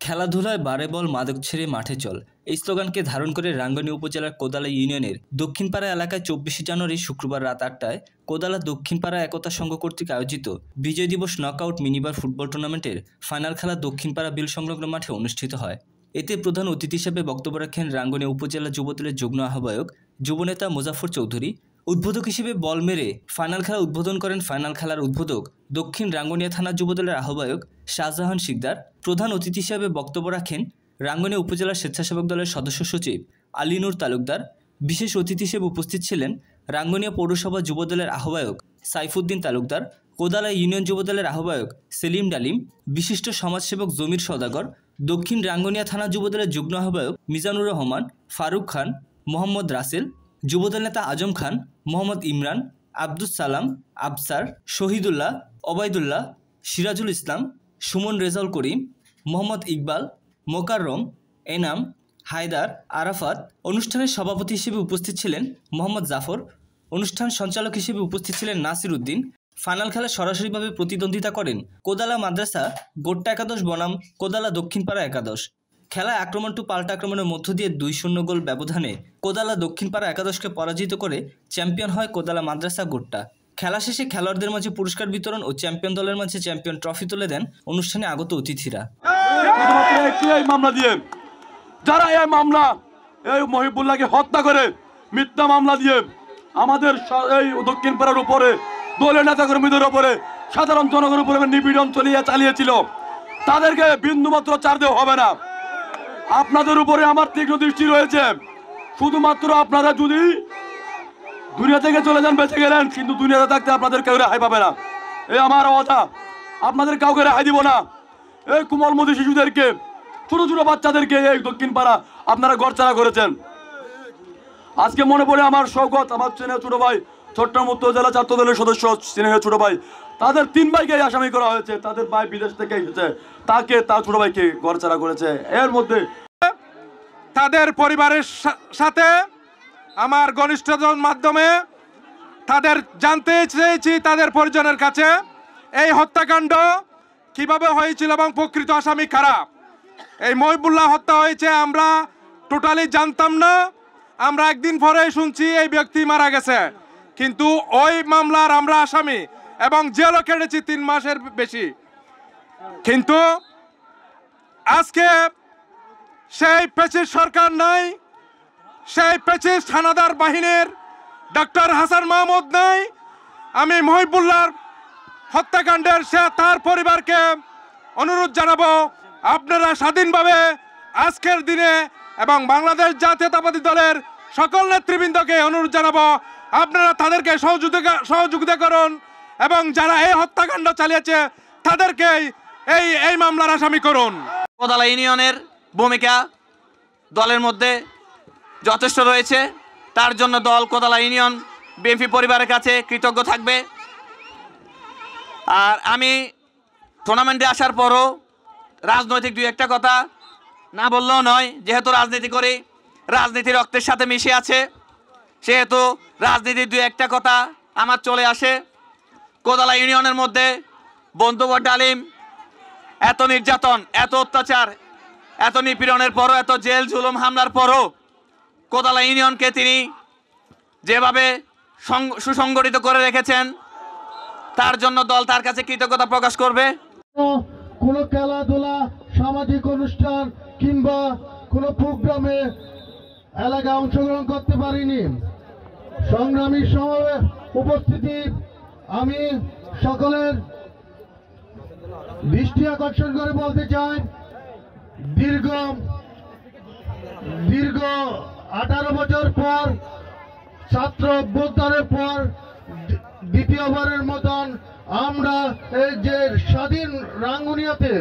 খেলাধুলায় বারে বল মাদক ছেড়ে মাঠে চল এই স্লোগানকে ধারণ করে রাঙ্গুনিয়া উপজেলার কোদালা ইউনিয়নের দক্ষিণপাড়া এলাকায় ২৪শে জানুয়ারি শুক্রবার রাত ৮টায় কোদালা দক্ষিণপাড়া একতা সংঘ কর্তৃক আয়োজিত বিজয় দিবস নকআউট মিনিবার ফুটবল টুর্নামেন্টের ফাইনাল খেলা দক্ষিণপাড়া বিল সংলগ্ন মাঠে অনুষ্ঠিত হয়। এতে প্রধান অতিথি হিসেবে বক্তব্য রাখেন রাঙ্গুনিয়া উপজেলা যুবদলের যুগ্ম আহ্বায়ক যুবনেতা মুজাফর চৌধুরী। উদ্বোধক হিসেবে বল মেরে ফাইনাল খেলা উদ্বোধন করেন ফাইনাল খেলার উদ্বোধক দক্ষিণ রাঙ্গুনিয়া থানা যুবদলের আহ্বায়ক শাহজাহান শিকদার। প্রধান অতিথি হিসেবে বক্তব্য রাখেন রাঙ্গুনিয়া উপজেলা স্বেচ্ছাসেবক দলের সদস্য সচিব আলীনুর তালুকদার। বিশেষ অতিথি হিসেবে উপস্থিত ছিলেন রাঙ্গুনিয়া পৌরসভা যুবদলের আহ্বায়ক সাইফুদ্দিন তালুকদার, কোদালা ইউনিয়ন যুবদলের আহ্বায়ক সেলিম ডালিম, বিশিষ্ট সমাজসেবক জমির সওদাগর, দক্ষিণ রাঙ্গুনিয়া থানা যুবদলের যুগ্ম আহ্বায়ক মিজানুর রহমান, ফারুক খান, মোহাম্মদ রাসেল, যুবদল নেতা আজম খান, মোহাম্মদ ইমরান, আব্দুস সালাম, আবসার, শহীদুল্লাহ, ওবায়দুল্লাহ, সিরাজুল ইসলাম, সুমন রেজাউল করিম, মোহাম্মদ ইকবাল, মোকাররম, এনাম, হায়দার, আরাফাত। অনুষ্ঠানের সভাপতি হিসেবে উপস্থিত ছিলেন মোহাম্মদ জাফর। অনুষ্ঠান সঞ্চালক হিসেবে উপস্থিত ছিলেন নাসির উদ্দিন। ফাইনাল খেলা সরাসরিভাবে প্রতিদ্বন্দ্বিতা করেন কোদালা মাদ্রাসা গোট্টা একাদশ বনাম কোদালা দক্ষিণপাড়া একাদশ। খেলায় আক্রমণ টু পাল্টা আক্রমণের মধ্য দিয়ে ২-০ গোল ব্যবধানে কোদালা দক্ষিণপাড়া একাদশকে পরাজিত করে চ্যাম্পিয়ন হয় কোদালা মাদ্রাসা গোট্টা। খেলা শেষে খেলোয়াড়দের মাঝে পুরস্কার বিতরণ ও চ্যাম্পিয়ন দলের মাঝে চ্যাম্পিয়ন ট্রফি তুলে দেন অনুষ্ঠানে আগত অতিথিরা। যারা এই মামলা এই মহিবুল্লাহকে হত্যা করে মিথ্যা মামলা দিয়ে আমাদের এই দক্ষিণপাড়ার উপরে দলীয় নেতাকর্মীদের উপরে সাধারণ জনগণের উপরে নিপীড়ন চালিয়েছিল, তাদেরকে বিন্দুমাত্র ছাড় দেওয়া হবে না। আপনাদের উপরে আমার তীক্ষ্ণ দৃষ্টি রয়েছে। শুধুমাত্র আপনারা যদি দুনিয়া থেকে চলে যান বেঁচে গেলেন, কিন্তু দুনিয়াতে থাকতে আপনাদের কেউ রেহাই পাবে না। এই আমার কথা, আপনাদের কাউকে রেহাই দিব না। এই কোমলমতি শিশুদেরকে, ছোট ছোট বাচ্চাদেরকে এই দক্ষিণপাড়া আপনারা গড়চাড়া করেছেন। আজকে মনে পড়ে আমার শওকত, আমার স্নেহ ছোট ভাই, চট্টগ্রাম উত্তর জেলা ছাত্র দলের সদস্য স্নেহ ছোট ভাই, তাদের ৩ ভাইকে আসামি করা হয়েছে। তাদের ভাই বিদেশ থেকে এসেছে, তার ছোট ভাইকে গড়চাড়া করেছে। এর মধ্যে তাদের পরিবারের সাথে আমার ঘনিষ্ঠতার মাধ্যমে তাদের জানতে চেয়েছি তাদের পরিজনের কাছে এই হত্যাকাণ্ড কিভাবে হয়েছিল এবং প্রকৃত আসামি কারা। এই মহিবুল্লাহ হত্যা হয়েছে আমরা টোটালি জানতাম না। আমরা একদিন পরে শুনছি এই ব্যক্তি মারা গেছে, কিন্তু ওই মামলার আমরা আসামি এবং জেলও কেটেছি ৩ মাসের বেশি। কিন্তু আজকে সেই পেচিস সরকার নাই, সেই পেচিস হানাদার বাহিনীর ডক্টর হাসান মাহমুদ নাই। আমি মহিবুল্লাহর হত্যাকাণ্ডের তার পরিবারকে অনুরোধ জানাবো, আপনারা স্বাধীনভাবে আজকের দিনে এবং বাংলাদেশ জাতীয়তাবাদী দলের সকল নেতৃবৃন্দকে অনুরোধ জানাবো, আপনারা তাদেরকে সহযোগিতা করুন এবং যারা এই হত্যাকাণ্ড চালিয়েছে তাদেরকে এই মামলার আসামি করুন। কোদালা ইউনিয়নের ভূমিকা দলের মধ্যে যথেষ্ট রয়েছে, তার জন্য দল কোদালা ইউনিয়ন বিএনপি পরিবারের কাছে কৃতজ্ঞ থাকবে। আর আমি টুর্নামেন্টে আসার পরও রাজনৈতিক ২-১টা কথা না বললেও নয়, যেহেতু রাজনীতি করি, রাজনীতি রক্তের সাথে মিশে আছে, সেহেতু রাজনীতির ২-১টা কথা আমার চলে আসে। কোদালা ইউনিয়নের মধ্যে বন্ধুবর ডালিম এত নির্যাতন, এত অত্যাচার, এত নিপীড়নের পরও, এত জেল জুলুম হামলার পরও কোদালা ইউনিয়নকে তিনি যেভাবে সুসংগঠিত করে রেখেছেন, তার জন্য দল তার কাছে কৃতজ্ঞতা প্রকাশ করবে। কোনো খেলাধুলা, সামাজিক অনুষ্ঠান কিংবা কোনো প্রোগ্রামে এলাকায় অংশগ্রহণ করতে পারিনি। সংগ্রামী সমাবেশ উপস্থিতি, আমি সকলের দৃষ্টি আকর্ষণ করে বলতে চাই, দীর্ঘ 18 বছর পর, ছাত্র অভ্যুত্থানের পর দ্বিতীয়বারের মতন আমরা এই যে স্বাধীন রাঙ্গুনিয়াতে